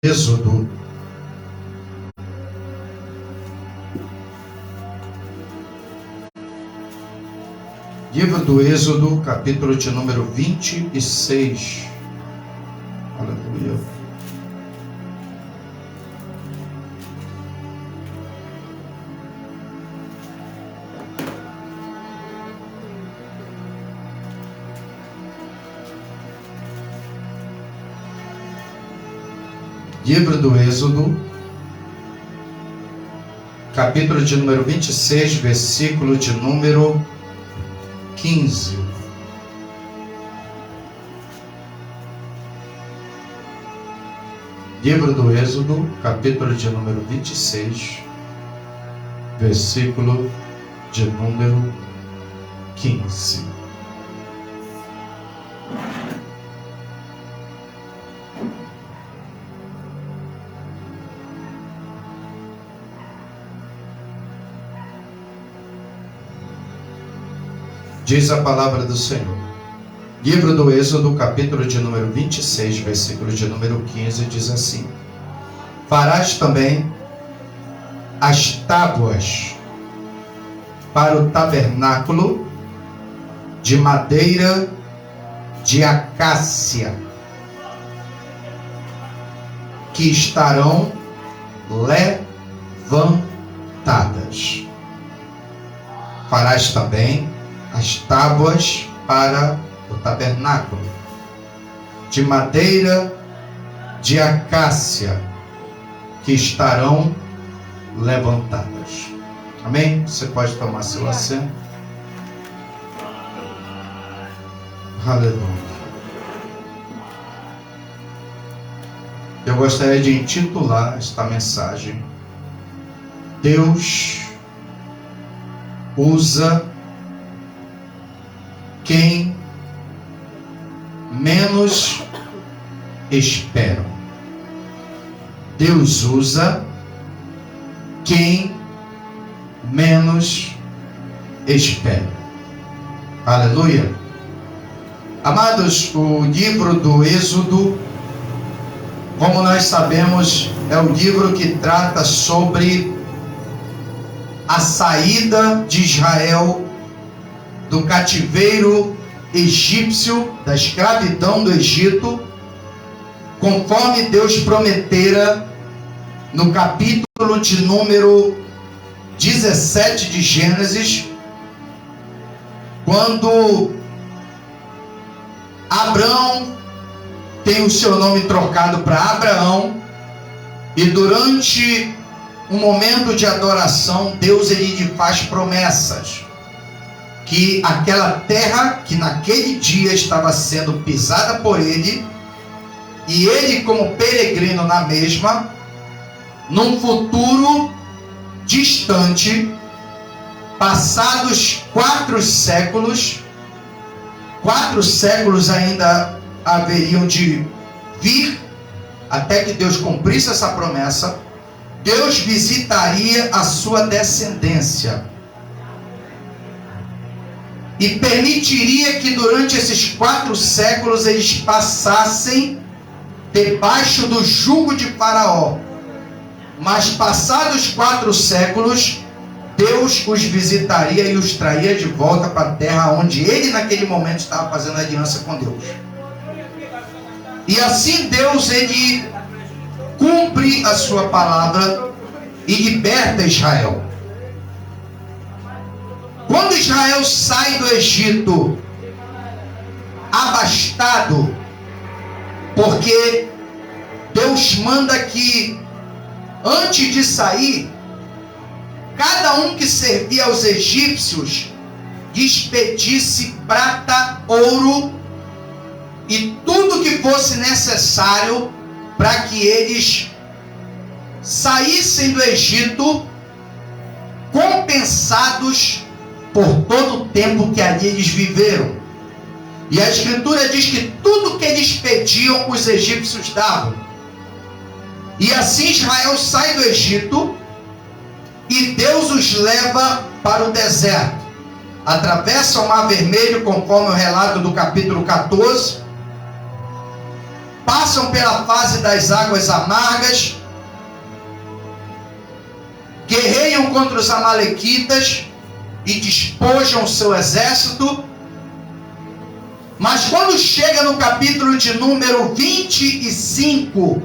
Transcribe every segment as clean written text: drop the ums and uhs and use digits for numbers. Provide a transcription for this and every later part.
Êxodo. Livro do Êxodo, capítulo de número 26. Aleluia. Livro do Êxodo, capítulo de número 26, versículo de número 15. Livro do Êxodo, capítulo de número 26, versículo de número 15. Diz a palavra do Senhor. Livro do Êxodo, capítulo de número 26, versículo de número 15, diz assim: Farás também as tábuas para o tabernáculo de madeira de acácia, que estarão levantadas. Farás também as tábuas para o tabernáculo de madeira de acácia, que estarão levantadas. Amém? Você pode tomar seu assento. Aleluia. Eu gostaria de intitular esta mensagem: Deus usa quem menos esperam. Deus usa quem menos espera. Aleluia. Amados, o livro do Êxodo, como nós sabemos, é o livro que trata sobre a saída de Israel do cativeiro egípcio, da escravidão do Egito, conforme Deus prometera no capítulo de número 17 de Gênesis, quando Abrão tem o seu nome trocado para Abraão, e durante um momento de adoração, Deus lhe faz promessas que aquela terra que naquele dia estava sendo pisada por ele, e ele como peregrino na mesma, num futuro distante, passados 4 séculos ainda haveriam de vir, até que Deus cumprisse essa promessa. Deus visitaria a sua descendência e permitiria que durante esses 4 séculos eles passassem debaixo do jugo de Faraó. Mas passados 4 séculos, Deus os visitaria e os traria de volta para a terra onde ele naquele momento estava fazendo aliança com Deus. E assim Deus, ele cumpre a sua palavra e liberta Israel. Quando Israel sai do Egito abastado, porque Deus manda que antes de sair, cada um que servia aos egípcios lhes pedisse prata, ouro e tudo que fosse necessário para que eles saíssem do Egito compensados por todo o tempo que ali eles viveram. E a Escritura diz que tudo que eles pediam, os egípcios davam. E assim Israel sai do Egito e Deus os leva para o deserto. Atravessa o Mar Vermelho, conforme o relato do capítulo 14, passam pela fase das águas amargas, guerreiam contra os amalequitas e despojam o seu exército. Mas quando chega no capítulo de número 25,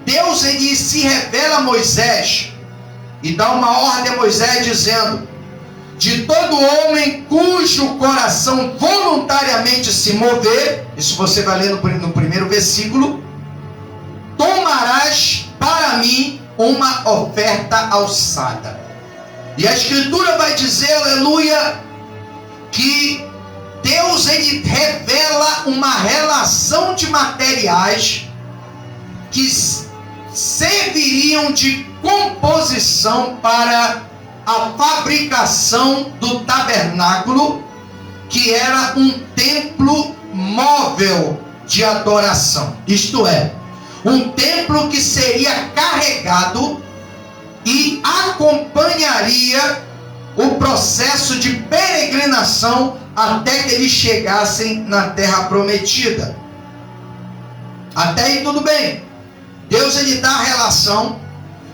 Deus ele se revela a Moisés e dá uma ordem a Moisés dizendo: de todo homem cujo coração voluntariamente se mover, isso você vai ler no primeiro versículo, tomarás para mim uma oferta alçada. E a Escritura vai dizer, aleluia, que Deus ele revela uma relação de materiais que serviriam de composição para a fabricação do tabernáculo, que era um templo móvel de adoração. Isto é, um templo que seria carregado e acompanharia o processo de peregrinação até que eles chegassem na terra prometida. Até aí tudo bem. Deus ele dá a relação,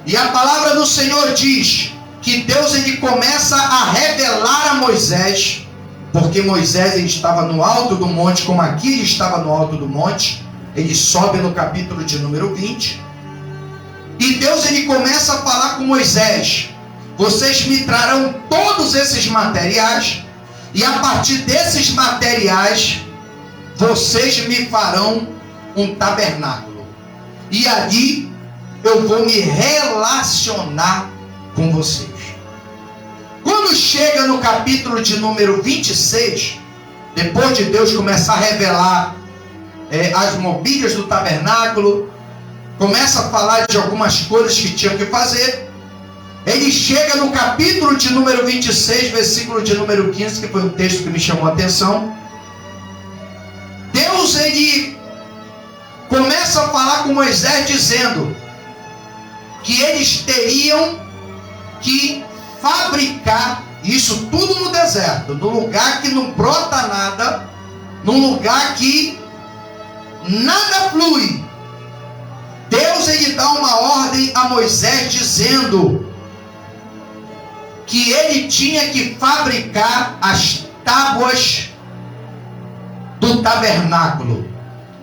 e a palavra do Senhor diz que Deus ele começa a revelar a Moisés, porque Moisés ele estava no alto do monte, como aqui ele estava no alto do monte. Ele sobe no capítulo de número 20, e Deus ele começa a falar com Moisés: vocês me trarão todos esses materiais, e a partir desses materiais vocês me farão um tabernáculo, e ali eu vou me relacionar com vocês. Quando chega no capítulo de número 26, depois de Deus começar a revelar as mobílias do tabernáculo, começa a falar de algumas coisas que tinham que fazer, ele chega no capítulo de número 26, versículo de número 15, que foi um texto que me chamou a atenção. Deus ele começa a falar com Moisés dizendo que eles teriam que fabricar isso tudo no deserto, num lugar que não brota nada, num lugar que nada flui. Deus ele dá uma ordem a Moisés dizendo que ele tinha que fabricar as tábuas do tabernáculo,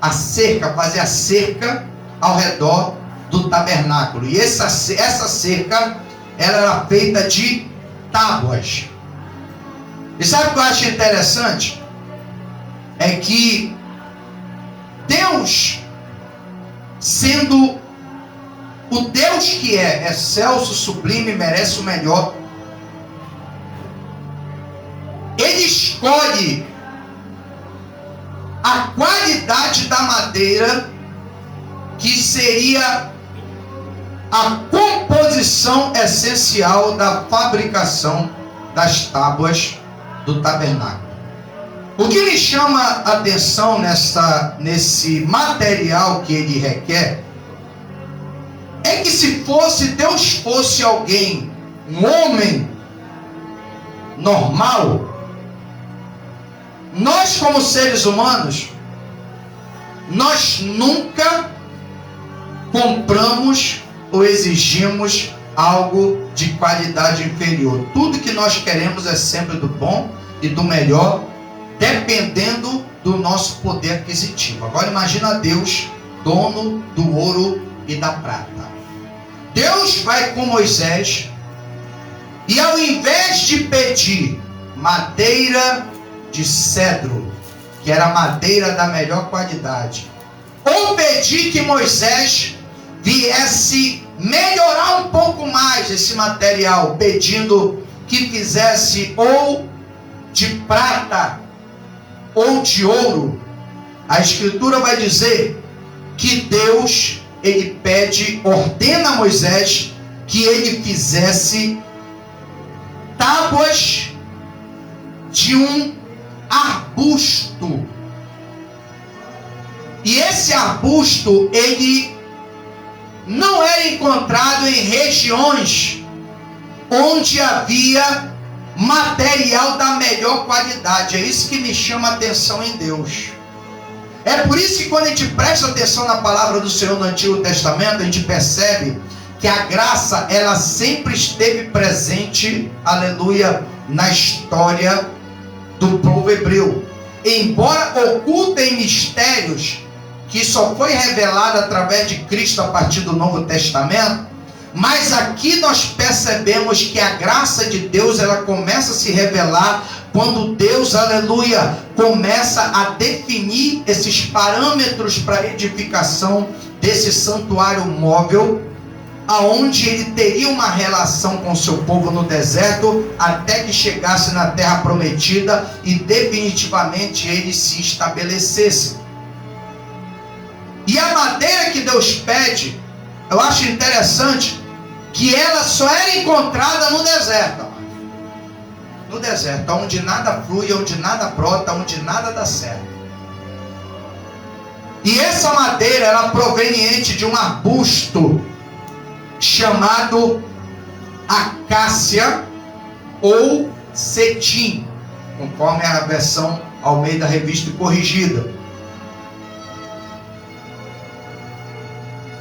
a cerca, fazer a cerca ao redor do tabernáculo. E essa cerca ela era feita de tábuas. E sabe o que eu acho interessante? É que Deus, sendo o Deus que é excelso, sublime, merece o melhor, ele escolhe a qualidade da madeira que seria a composição essencial da fabricação das tábuas do tabernáculo. O que me chama a atenção nesse material que ele requer é que se Deus fosse alguém, um homem normal, nós como seres humanos, nós nunca compramos ou exigimos algo de qualidade inferior. Tudo que nós queremos é sempre do bom e do melhor, dependendo do nosso poder aquisitivo. Agora imagina Deus, dono do ouro e da prata. Deus vai com Moisés e, ao invés de pedir madeira de cedro, que era madeira da melhor qualidade, ou pedir que Moisés viesse melhorar um pouco mais esse material, pedindo que fizesse ou de prata ou de ouro, a Escritura vai dizer que Deus, ele ordena a Moisés que ele fizesse tábuas de um arbusto. E esse arbusto, ele não era encontrado em regiões onde havia material da melhor qualidade. É isso que me chama a atenção em Deus. É por isso que quando a gente presta atenção na palavra do Senhor no Antigo Testamento, a gente percebe que a graça, ela sempre esteve presente, aleluia, na história do povo hebreu. Embora oculta em mistérios, que só foi revelado através de Cristo a partir do Novo Testamento, mas aqui nós percebemos que a graça de Deus, ela começa a se revelar quando Deus, aleluia, começa a definir esses parâmetros para a edificação desse santuário móvel, aonde ele teria uma relação com o seu povo no deserto, até que chegasse na terra prometida e definitivamente ele se estabelecesse. E a madeira que Deus pede, eu acho interessante que ela só era encontrada no deserto. No deserto, onde nada flui, onde nada brota, onde nada dá certo. E essa madeira era proveniente de um arbusto chamado acácia ou cetim, conforme a versão Almeida Revista e Corrigida.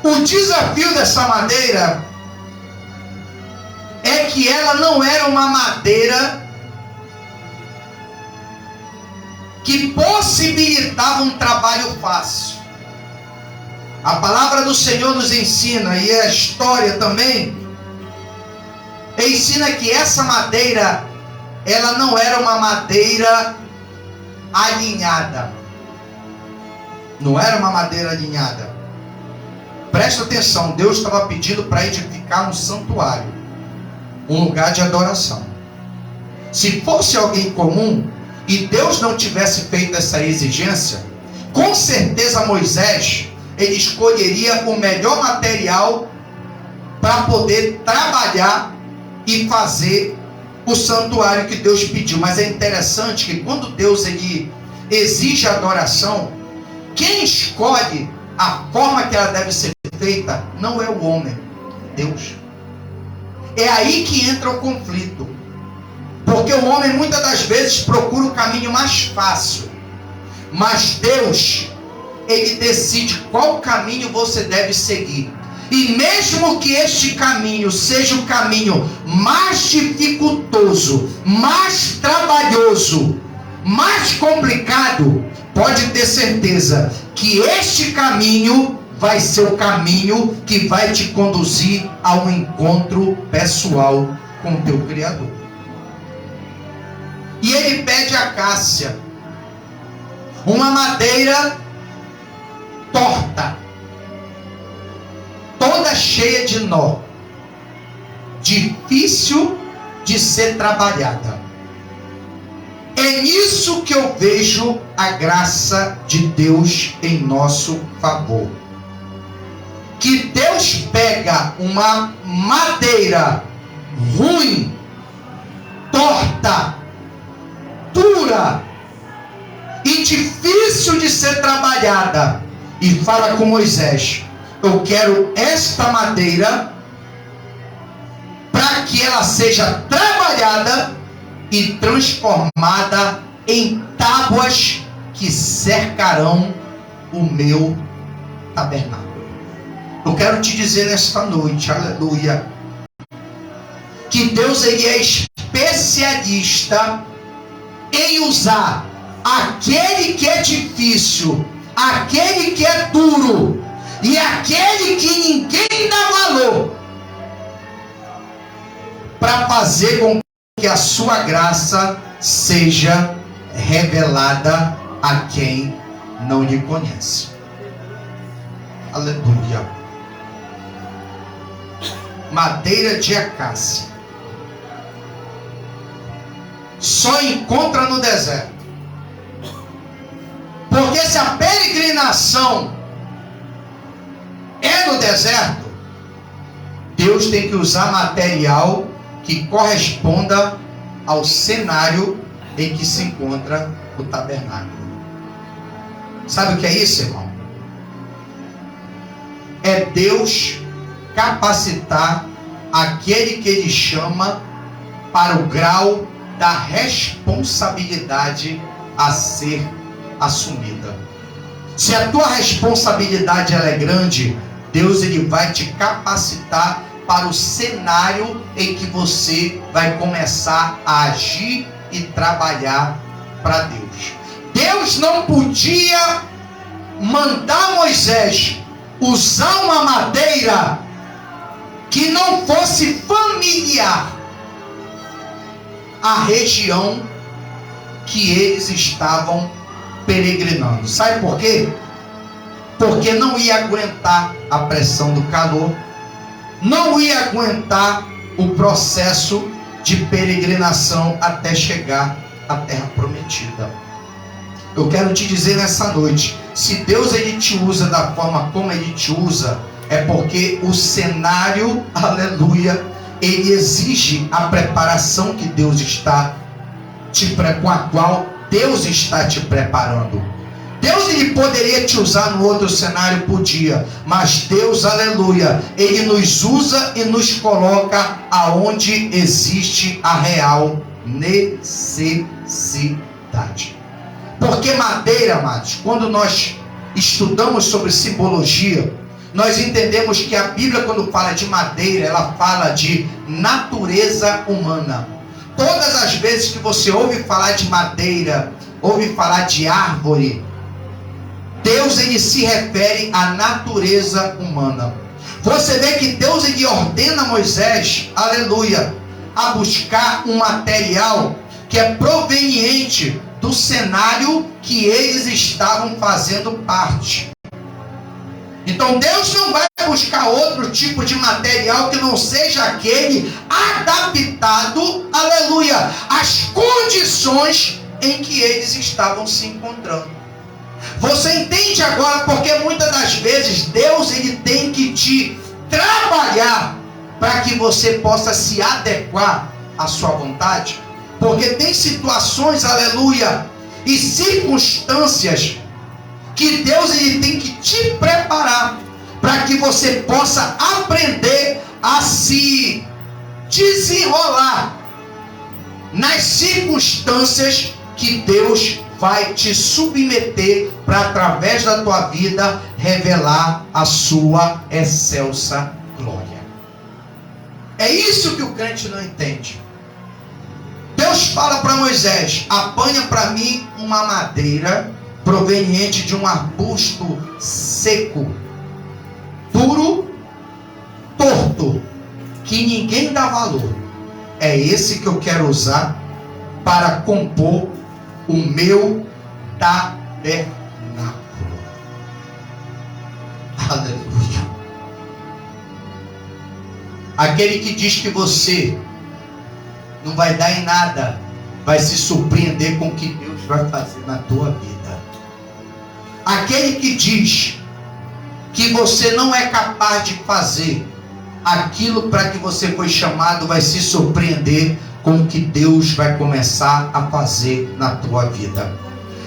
O desafio dessa madeira é que ela não era uma madeira que possibilitava um trabalho fácil. A palavra do Senhor nos ensina, e a história também, ensina que essa madeira, ela não era uma madeira alinhada. Não era uma madeira alinhada. Presta atenção, Deus estava pedindo para edificar um santuário, um lugar de adoração. Se fosse alguém comum, e Deus não tivesse feito essa exigência, com certeza Moisés, ele escolheria o melhor material para poder trabalhar e fazer o santuário que Deus pediu. Mas é interessante que quando Deus ele exige adoração, quem escolhe a forma que ela deve ser feita não é o homem, Deus. É aí que entra o conflito, porque o homem muitas das vezes procura o caminho mais fácil, mas Deus, ele decide qual caminho você deve seguir. E mesmo que este caminho seja o caminho mais dificultoso, mais trabalhoso, mais complicado, pode ter certeza que este caminho vai ser o caminho que vai te conduzir a um encontro pessoal com o teu Criador. E ele pede a acácia, uma madeira torta, toda cheia de nó, difícil de ser trabalhada. É nisso que eu vejo a graça de Deus em nosso favor. Que Deus pega uma madeira ruim, torta, dura e difícil de ser trabalhada, e fala com Moisés: eu quero esta madeira para que ela seja trabalhada e transformada em tábuas que cercarão o meu tabernáculo. Eu quero te dizer nesta noite, aleluia, que Deus ele é especialista em usar aquele que é difícil, aquele que é duro e aquele que ninguém dá valor, para fazer com que a sua graça seja revelada a quem não lhe conhece. Aleluia. Madeira de acácia só encontra no deserto. Porque se a peregrinação é no deserto, Deus tem que usar material que corresponda ao cenário em que se encontra o tabernáculo. Sabe o que é isso, irmão? É Deus capacitar aquele que Ele chama para o grau da responsabilidade a ser assumida. Se a tua responsabilidade ela é grande, Deus ele vai te capacitar para o cenário em que você vai começar a agir e trabalhar para Deus. Deus não podia mandar Moisés usar uma madeira que não fosse familiar à região que eles estavam peregrinando. Sabe por quê? Porque não ia aguentar a pressão do calor, não ia aguentar o processo de peregrinação até chegar à terra prometida. Eu quero te dizer nessa noite, se Deus ele te usa da forma como ele te usa, é porque o cenário, aleluia, ele exige a preparação que Deus está com a qual Deus está te preparando. Deus ele poderia te usar no outro cenário, podia, mas Deus, aleluia, ele nos usa e nos coloca aonde existe a real necessidade. Porque madeira, amados, quando nós estudamos sobre simbologia, nós entendemos que a Bíblia, quando fala de madeira, ela fala de natureza humana. Todas as vezes que você ouve falar de madeira, ouve falar de árvore, Deus ele se refere à natureza humana. Você vê que Deus ele ordena a Moisés, aleluia, a buscar um material que é proveniente do cenário que eles estavam fazendo parte. Então Deus não vai buscar outro tipo de material que não seja aquele adaptado, aleluia, às condições em que eles estavam se encontrando. Você entende agora porque muitas das vezes Deus ele tem que te trabalhar para que você possa se adequar à sua vontade? Porque tem situações, aleluia, e circunstâncias que Deus ele tem que te preparar para que você possa aprender a se desenrolar nas circunstâncias que Deus vai te submeter para, através da tua vida, revelar a sua excelsa glória. É isso que o crente não entende. Deus fala para Moisés: apanha para mim uma madeira proveniente de um arbusto seco, duro, torto, que ninguém dá valor. É esse que eu quero usar para compor o meu tabernáculo. Aleluia. Aquele que diz que você não vai dar em nada, vai se surpreender com o que Deus vai fazer na tua vida. Aquele que diz que você não é capaz de fazer aquilo para que você foi chamado, vai se surpreender com o que Deus vai começar a fazer na tua vida.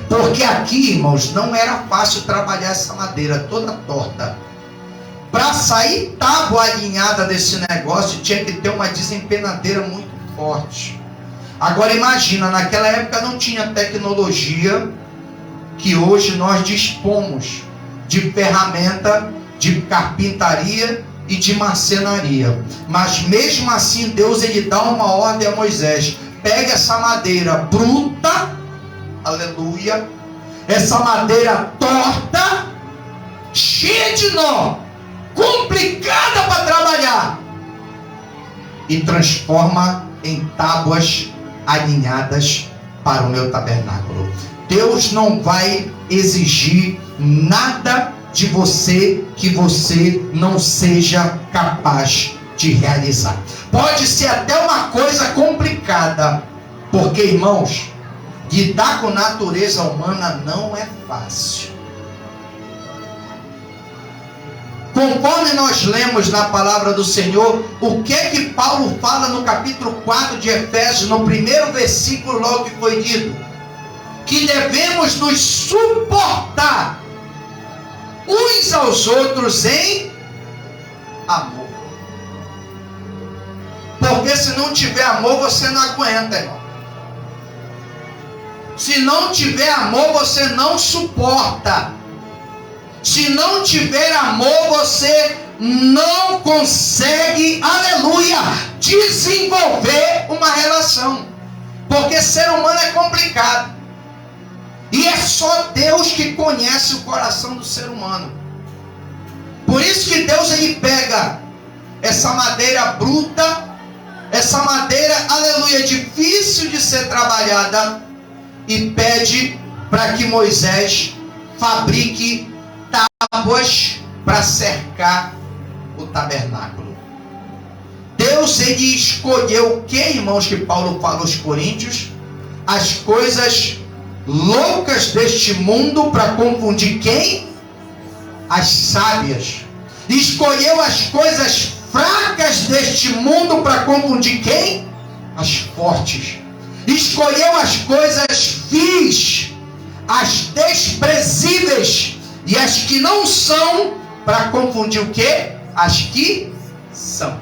Porque aqui, irmãos, não era fácil trabalhar essa madeira toda torta. Para sair tábua alinhada desse negócio, tinha que ter uma desempenadeira muito forte. Agora imagina, naquela época não tinha tecnologia que hoje nós dispomos de ferramenta de carpintaria e de marcenaria. Mas mesmo assim Deus ele dá uma ordem a Moisés: pega essa madeira bruta, aleluia, essa madeira torta, cheia de nó, complicada para trabalhar, e transforma em tábuas alinhadas para o meu tabernáculo. Deus não vai exigir nada de você que você não seja capaz de realizar. Pode ser até uma coisa complicada, porque, irmãos, lidar com natureza humana não é fácil. Conforme nós lemos na palavra do Senhor, o que é que Paulo fala no capítulo 4 de Efésios, no primeiro versículo, logo que foi dito? Que devemos nos suportar uns aos outros em amor. Porque se não tiver amor, você não aguenta, irmão. Se não tiver amor, você não suporta. Se não tiver amor, você não consegue, aleluia, desenvolver uma relação. Porque ser humano é complicado. E é só Deus que conhece o coração do ser humano. Por isso que Deus, ele pega essa madeira bruta, essa madeira, aleluia, difícil de ser trabalhada, e pede para que Moisés fabrique tábuas para cercar o tabernáculo. Deus, ele escolheu o que, irmãos, que Paulo fala aos Coríntios? As coisas loucas deste mundo para confundir quem? As sábias. Escolheu as coisas fracas deste mundo para confundir quem? As fortes. Escolheu as coisas vis, as desprezíveis e as que não são, para confundir o quê? As que são.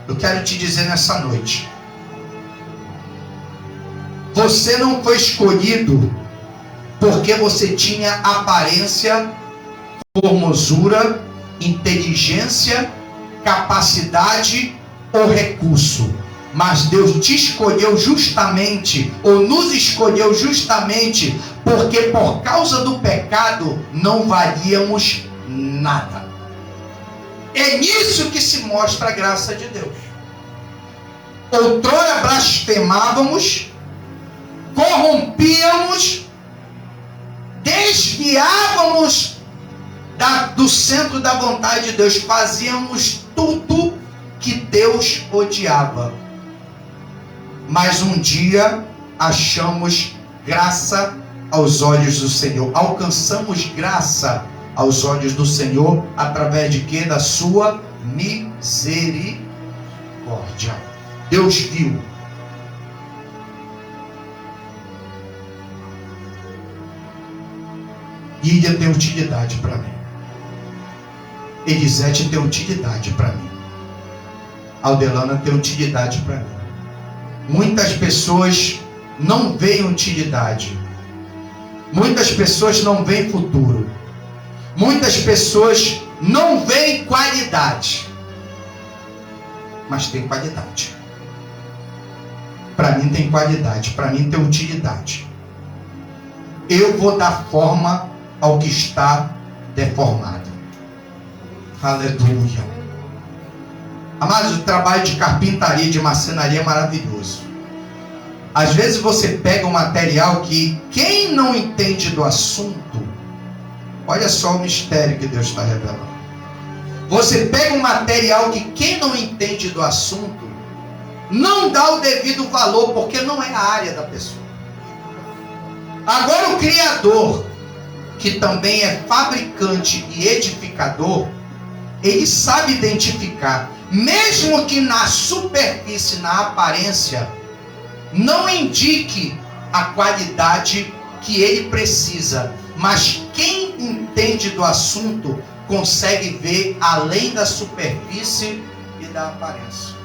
Eu quero te dizer nessa noite, você não foi escolhido porque você tinha aparência, formosura, inteligência, capacidade ou recurso. Mas Deus te escolheu justamente, ou nos escolheu justamente, porque por causa do pecado não valíamos nada. É nisso que se mostra a graça de Deus. Outrora blasfemávamos, corrompíamos, desviávamos do centro da vontade de Deus, fazíamos tudo que Deus odiava. Mas um dia achamos graça aos olhos do Senhor. Alcançamos graça aos olhos do Senhor através de quê? Da sua misericórdia. Deus viu. Lídia tem utilidade para mim. Elisete tem utilidade para mim. Aldelana tem utilidade para mim. Muitas pessoas não veem utilidade. Muitas pessoas não veem futuro. Muitas pessoas não veem qualidade. Mas tem qualidade. Para mim tem qualidade. Para mim tem utilidade. Eu vou dar forma ao que está deformado. Aleluia. Amados, o trabalho de carpintaria, de marcenaria é maravilhoso. Às vezes você pega um material que quem não entende do assunto, olha só o mistério que Deus está revelando. Você pega um material que quem não entende do assunto, não dá o devido valor, porque não é a área da pessoa. Agora o Criador, que também é fabricante e edificador, ele sabe identificar, mesmo que na superfície, na aparência, não indique a qualidade que ele precisa, mas quem entende do assunto consegue ver além da superfície e da aparência.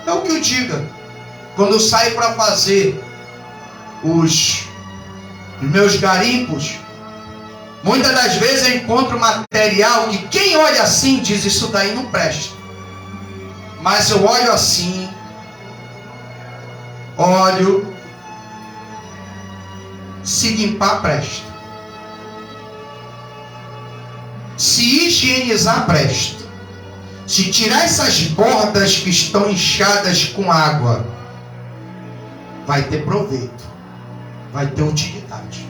É o que eu digo, quando eu saio para fazer os meus garimpos, muitas das vezes eu encontro material que quem olha assim diz, isso daí não presta. Mas eu olho assim, se limpar presta. Se higienizar presta. Se tirar essas bordas que estão inchadas com água, vai ter proveito, vai ter utilidade.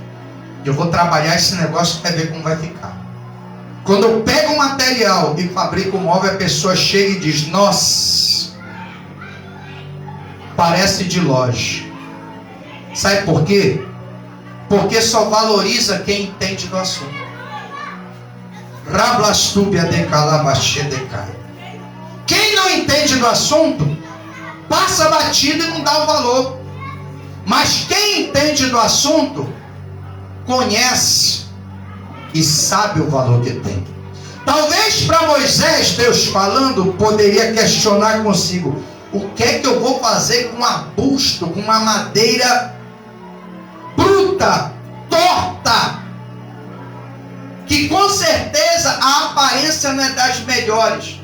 Eu vou trabalhar esse negócio para ver como vai ficar. Quando eu pego um material e fabrico um móvel, a pessoa chega e diz, nossa, parece de loja. Sabe por quê? Porque só valoriza quem entende do assunto. Rablastúbia de calabaxê de cai. Quem não entende do assunto, passa batido e não dá o valor. Mas quem entende do assunto, conhece e sabe o valor que tem. Talvez para Moisés, Deus falando, poderia questionar consigo, o que é que eu vou fazer com um arbusto, com uma madeira bruta, torta? que com certeza a aparência não é das melhores.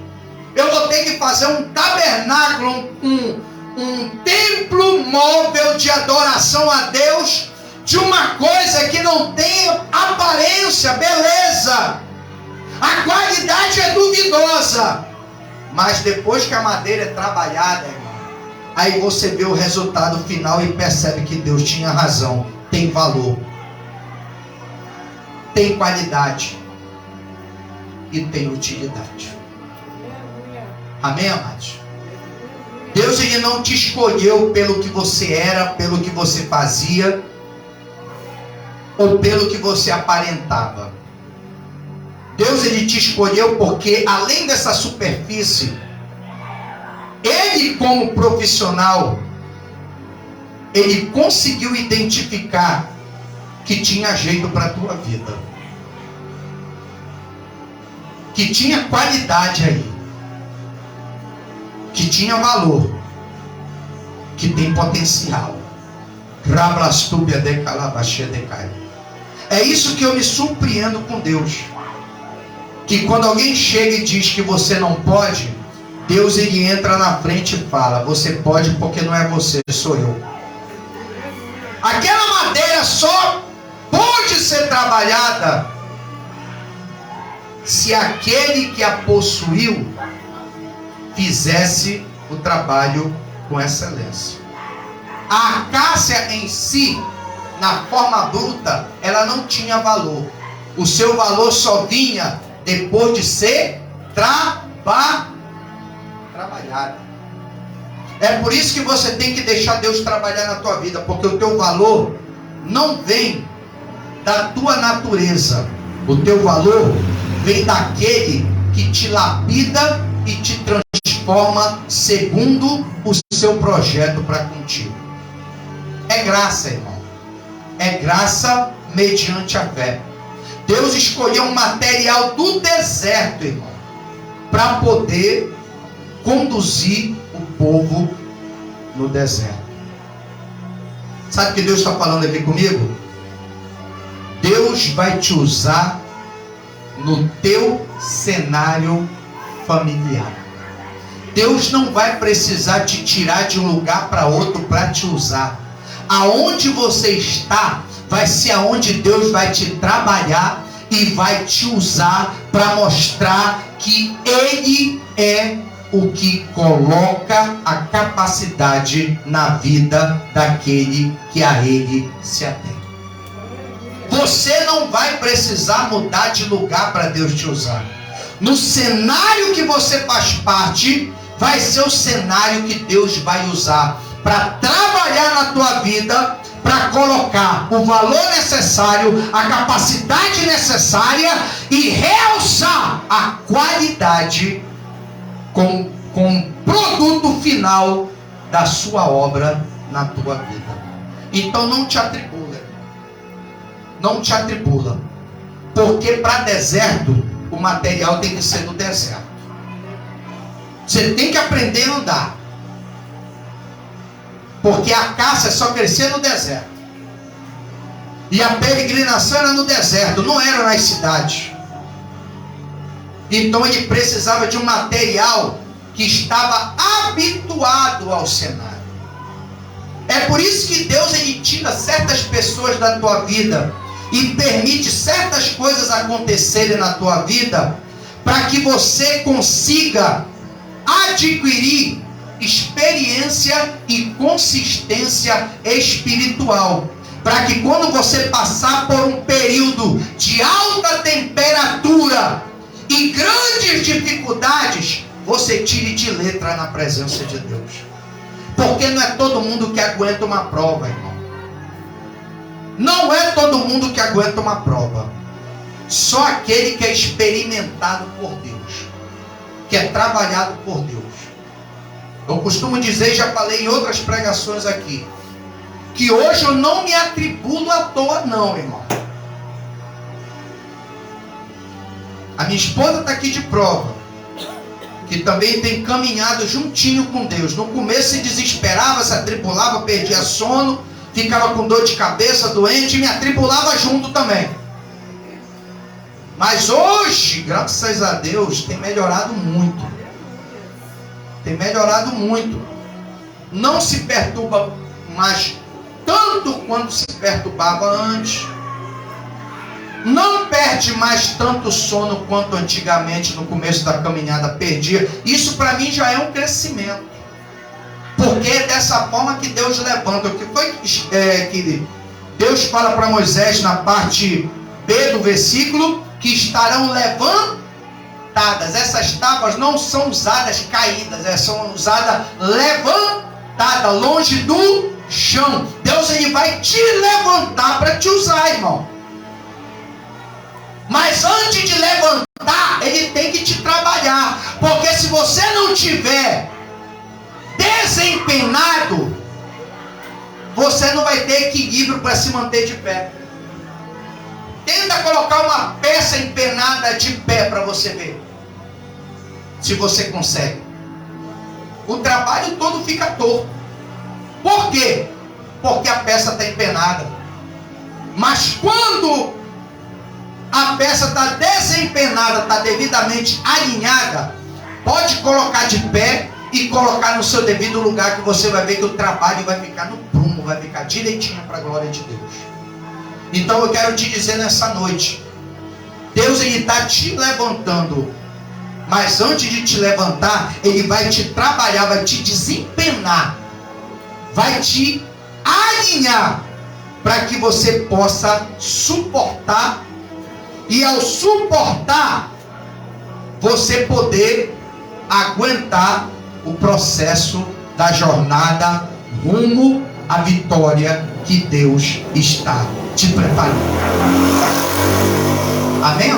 Eu vou ter que fazer um tabernáculo, um templo móvel de adoração a Deus, de uma coisa que não tem aparência, beleza. A qualidade é duvidosa. Mas depois que a madeira é trabalhada, irmão, aí você vê o resultado final e percebe que Deus tinha razão. Tem valor, tem qualidade e tem utilidade. Amém, amados? Deus, ele não te escolheu pelo que você era, pelo que você fazia ou pelo que você aparentava. Deus, ele te escolheu porque, além dessa superfície, ele, como profissional, ele conseguiu identificar que tinha jeito para a tua vida, que tinha qualidade aí, que tinha valor, que tem potencial. É isso que eu me surpreendo com Deus, que quando alguém chega e diz que você não pode, Deus, ele entra na frente e fala: você pode porque não é você, sou eu. Aquela madeira só pode ser trabalhada se aquele que a possuiu fizesse o trabalho com excelência. A acácia em si, na forma bruta, ela não tinha valor. O seu valor só vinha depois de ser trabalhada. É por isso que você tem que deixar Deus trabalhar na tua vida, porque o teu valor não vem da tua natureza. O teu valor vem daquele que te lapida e te transforma segundo o seu projeto para contigo. É graça, irmão. É graça mediante a fé. Deus escolheu um material do deserto, irmão, para poder conduzir o povo no deserto. Sabe o que Deus está falando aqui comigo? Deus vai te usar no teu cenário familiar. Deus não vai precisar te tirar de um lugar para outro para te usar. Aonde você está vai ser aonde Deus vai te trabalhar e vai te usar para mostrar que Ele é o que coloca a capacidade na vida daquele que a Ele se atém. Você não vai precisar mudar de lugar para Deus te usar. No cenário que você faz parte, vai ser o cenário que Deus vai usar para trabalhar na tua vida, para colocar o valor necessário, a capacidade necessária e realçar a qualidade com o produto final da sua obra na tua vida. Então não te atribula. Não te atribula. Porque para deserto, o material tem que ser do deserto. Você tem que aprender a andar. Porque a caça é só crescer no deserto. E a peregrinação era no deserto, não era nas cidades. Então ele precisava de um material que estava habituado ao cenário. É por isso que Deus, ele tira certas pessoas da tua vida e permite certas coisas acontecerem na tua vida, para que você consiga adquirir experiência e consistência espiritual, para que quando você passar por um período de alta temperatura e grandes dificuldades, você tire de letra na presença de Deus. Porque não é todo mundo que aguenta uma prova, irmão. Não é todo mundo que aguenta uma prova. Só aquele que é experimentado por Deus, que é trabalhado por Deus. Eu costumo dizer, já falei em outras pregações aqui, que hoje eu não me atribulo à toa não, irmão. A minha esposa está aqui de prova, que também tem caminhado juntinho com Deus. No começo se desesperava, se atribulava, perdia sono, ficava com dor de cabeça, doente, e me atribulava junto também. Mas hoje, graças a Deus, tem melhorado muito. Tem melhorado muito. Não se perturba mais tanto quanto se perturbava antes. Não perde mais tanto sono quanto antigamente no começo da caminhada perdia. Isso para mim já é um crescimento. Porque é dessa forma que Deus levanta. O que foi que Deus fala para Moisés na parte B do versículo? Que estarão levantadas. Essas tábuas não são usadas caídas, são usadas levantadas, longe do chão. Deus ele vai te levantar para te usar, irmão. Mas antes de levantar, ele tem que te trabalhar. Porque se você não tiver desempenado, você não vai ter equilíbrio para se manter de pé. Tenta colocar uma peça empenada de pé para você ver se você consegue. O trabalho todo fica torto. Por quê? Porque a peça está empenada. Mas quando a peça está desempenada, está devidamente alinhada, pode colocar de pé e colocar no seu devido lugar, que você vai ver que o trabalho vai ficar no prumo, vai ficar direitinho para a glória de Deus. Então eu quero te dizer nessa noite, Deus ele está te levantando, mas antes de te levantar, ele vai te trabalhar, vai te desempenar, vai te alinhar, para que você possa suportar. E ao suportar, você poder aguentar o processo da jornada rumo à vitória que Deus está te preparando. Amém?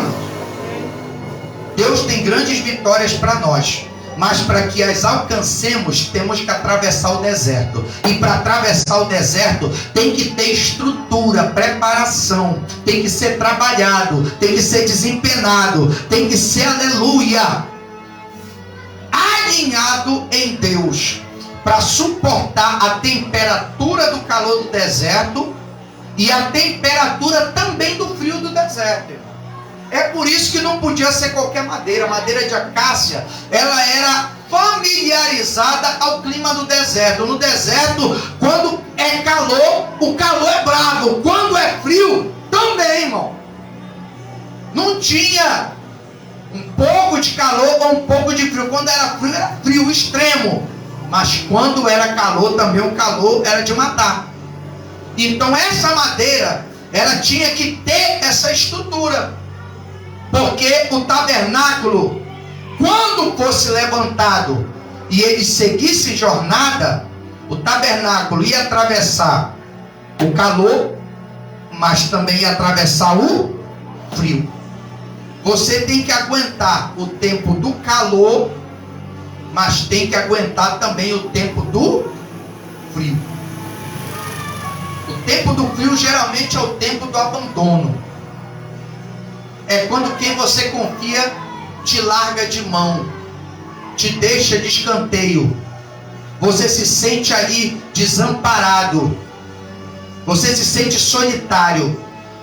Deus tem grandes vitórias para nós. Mas para que as alcancemos, temos que atravessar o deserto. E para atravessar o deserto, tem que ter estrutura, preparação. Tem que ser trabalhado, tem que ser desempenado, tem que ser, aleluia, alinhado em Deus. Para suportar a temperatura do calor do deserto e a temperatura também do frio do deserto. É por isso que não podia ser qualquer madeira. A madeira de acácia, ela era familiarizada ao clima do deserto. No deserto, quando é calor, o calor é bravo. Quando é frio, também, irmão. Não tinha um pouco de calor ou um pouco de frio. Quando era frio extremo. Mas quando era calor, também o calor era de matar. Então essa madeira, ela tinha que ter essa estrutura. Porque o tabernáculo, quando fosse levantado e ele seguisse jornada, o tabernáculo ia atravessar o calor, mas também ia atravessar o frio. Você tem que aguentar o tempo do calor, mas tem que aguentar também o tempo do frio. O tempo do frio geralmente é o tempo do abandono. É quando quem você confia te larga de mão, te deixa de escanteio. Você se sente ali desamparado. Você se sente solitário.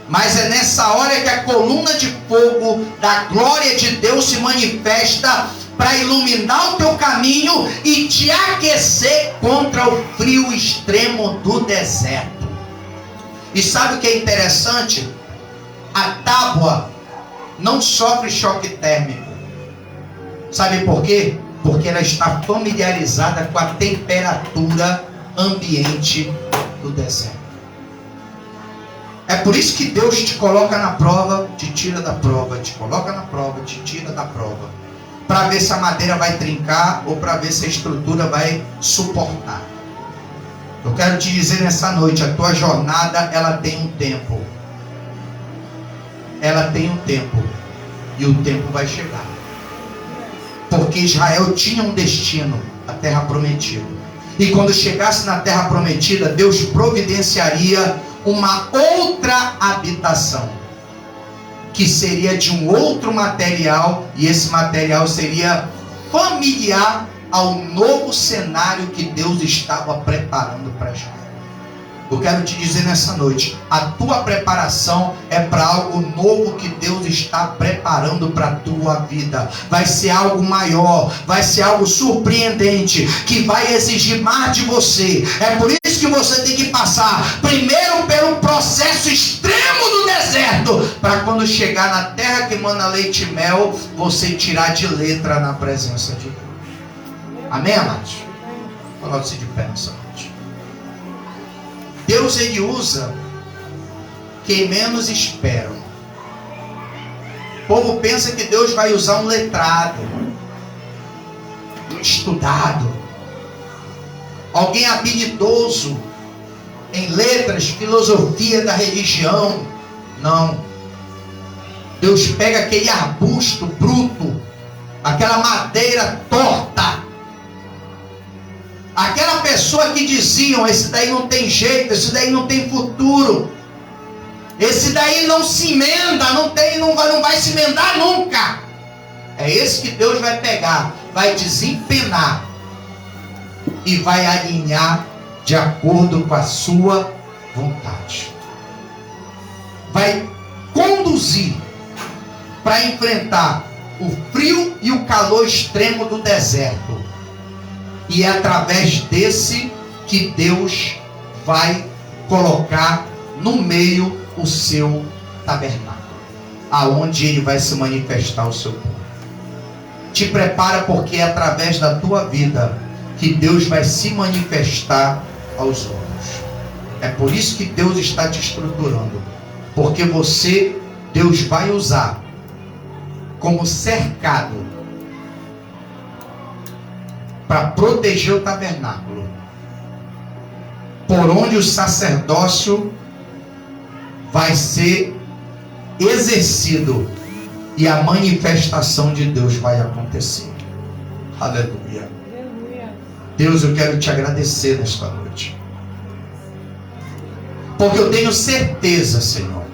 Mas é nessa hora que a coluna de fogo da glória de Deus se manifesta para iluminar o teu caminho e te aquecer contra o frio extremo do deserto. E sabe o que é interessante? A tábua não sofre choque térmico. Sabe por quê? Porque ela está familiarizada com a temperatura ambiente do deserto. É por isso que Deus te coloca na prova, te tira da prova, te coloca na prova, te tira da prova, para ver se a madeira vai trincar ou para ver se a estrutura vai suportar. Eu quero te dizer nessa noite, a tua jornada, ela tem um tempo. Ela tem um tempo. E o tempo vai chegar. Porque Israel tinha um destino, a terra prometida. E quando chegasse na terra prometida, Deus providenciaria uma outra habitação, que seria de um outro material, e esse material seria familiar ao novo cenário que Deus estava preparando para Israel. Eu quero te dizer nessa noite, a tua preparação é para algo novo que Deus está preparando para a tua vida. Vai ser algo maior, vai ser algo surpreendente, que vai exigir mais de você. É por isso que você tem que passar primeiro pelo processo extremo do deserto, para quando chegar na terra que mana leite e mel, você tirar de letra na presença de Deus. Amém, amados? Coloque-se de pé nessa noite. Deus, ele usa quem menos esperam. O povo pensa que Deus vai usar um letrado, um estudado, alguém habilidoso em letras, filosofia da religião. Não. Deus pega aquele arbusto bruto, aquela madeira torta, aquela pessoa que diziam: esse daí não tem jeito, esse daí não tem futuro, esse daí não se emenda, não vai se emendar nunca. É esse que Deus vai pegar, vai desempenar e vai alinhar de acordo com a sua vontade. Vai conduzir para enfrentar o frio e o calor extremo do deserto. E é através desse que Deus vai colocar no meio o seu tabernáculo, aonde ele vai se manifestar o seu povo. Te prepara, porque é através da tua vida que Deus vai se manifestar aos outros. É por isso que Deus está te estruturando, porque Deus vai usar como cercado para proteger o tabernáculo, por onde o sacerdócio vai ser exercido e a manifestação de Deus vai acontecer. Aleluia. Deus, eu quero te agradecer nesta noite, porque eu tenho certeza, Senhor,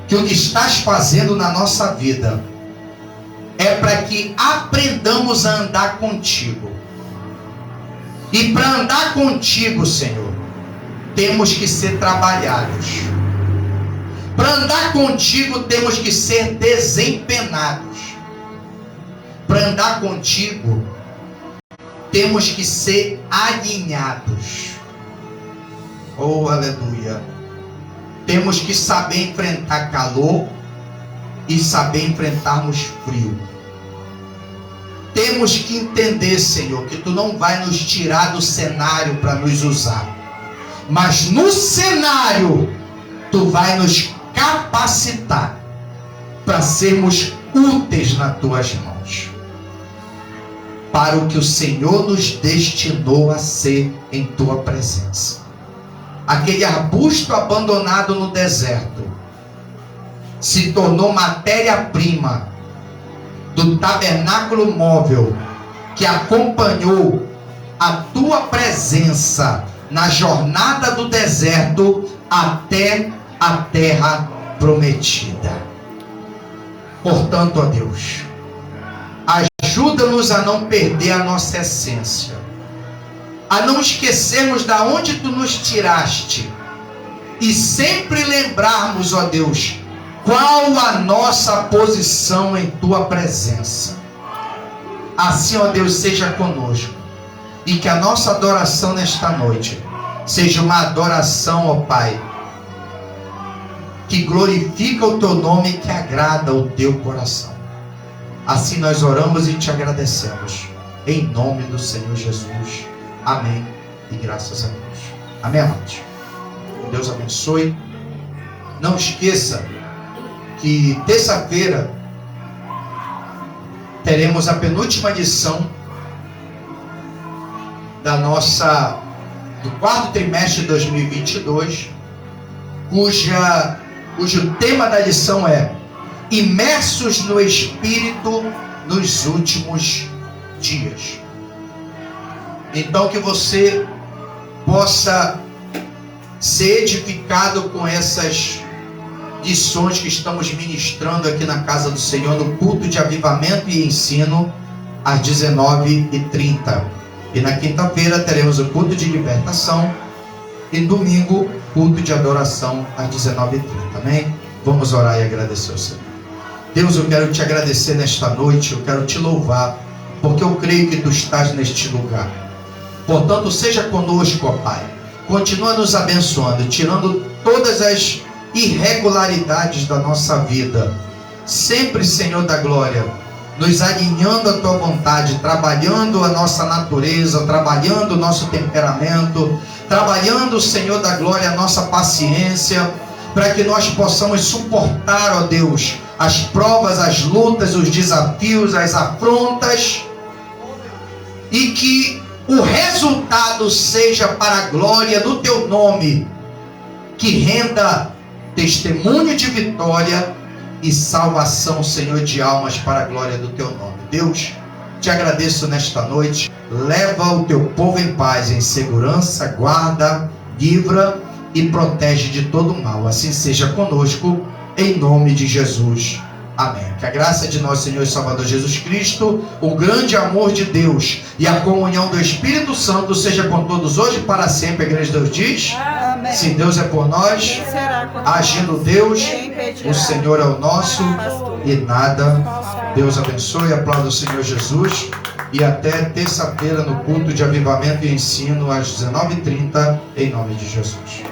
que o que estás fazendo na nossa vida é para que aprendamos a andar contigo. E para andar contigo, Senhor, temos que ser trabalhados. Para andar contigo, temos que ser desempenhados. Para andar contigo, temos que ser alinhados. Oh, aleluia. Temos que saber enfrentar calor e saber enfrentarmos frio. Temos que entender, Senhor, que Tu não vai nos tirar do cenário para nos usar, mas no cenário Tu vai nos capacitar para sermos úteis nas Tuas mãos, para o que o Senhor nos destinou a ser em Tua presença. Aquele arbusto abandonado no deserto se tornou matéria-prima do tabernáculo móvel que acompanhou a Tua presença na jornada do deserto até a terra prometida. Portanto, ó Deus, ajuda-nos a não perder a nossa essência, a não esquecermos da onde Tu nos tiraste e sempre lembrarmos, ó Deus, qual a nossa posição em Tua presença. Assim, ó Deus, seja conosco, e que a nossa adoração nesta noite seja uma adoração, ó Pai, que glorifica o Teu nome e que agrada o Teu coração. Assim nós oramos e Te agradecemos, em nome do Senhor Jesus. Amém e graças a Deus. Amém, amados? Deus abençoe. Não esqueça que terça-feira teremos a penúltima lição do quarto trimestre de 2022, cujo tema da lição é Imersos no Espírito nos últimos dias. Então, que você possa ser edificado com essas lições que estamos ministrando aqui na casa do Senhor, no culto de avivamento e ensino, às 19h30. E na quinta-feira teremos o culto de libertação E domingo, culto de adoração às 19h30. Amém? Vamos orar e agradecer ao Senhor. Deus, eu quero te agradecer nesta noite, eu quero te louvar, porque eu creio que tu estás neste lugar. Portanto, seja conosco, ó Pai. Continua nos abençoando, tirando todas as irregularidades da nossa vida. Sempre, Senhor da glória, nos alinhando à tua vontade, trabalhando a nossa natureza, trabalhando o nosso temperamento, trabalhando, Senhor da glória, a nossa paciência, para que nós possamos suportar, ó Deus, as provas, as lutas, os desafios, as afrontas, e que o resultado seja para a glória do teu nome, que renda testemunho de vitória e salvação, Senhor, de almas para a glória do teu nome. Deus, te agradeço nesta noite. Leva o teu povo em paz, em segurança, guarda, livra e protege de todo mal. Assim seja conosco, em nome de Jesus. Amém. Que a graça de nosso Senhor e Salvador Jesus Cristo, o grande amor de Deus e a comunhão do Espírito Santo seja com todos hoje e para sempre. A igreja de Deus diz: amém. Se Deus é por nós, agindo Deus, o Senhor é o nosso e nada. Deus abençoe, aplauda o Senhor Jesus e até terça-feira no culto de avivamento e ensino às 19h30, em nome de Jesus.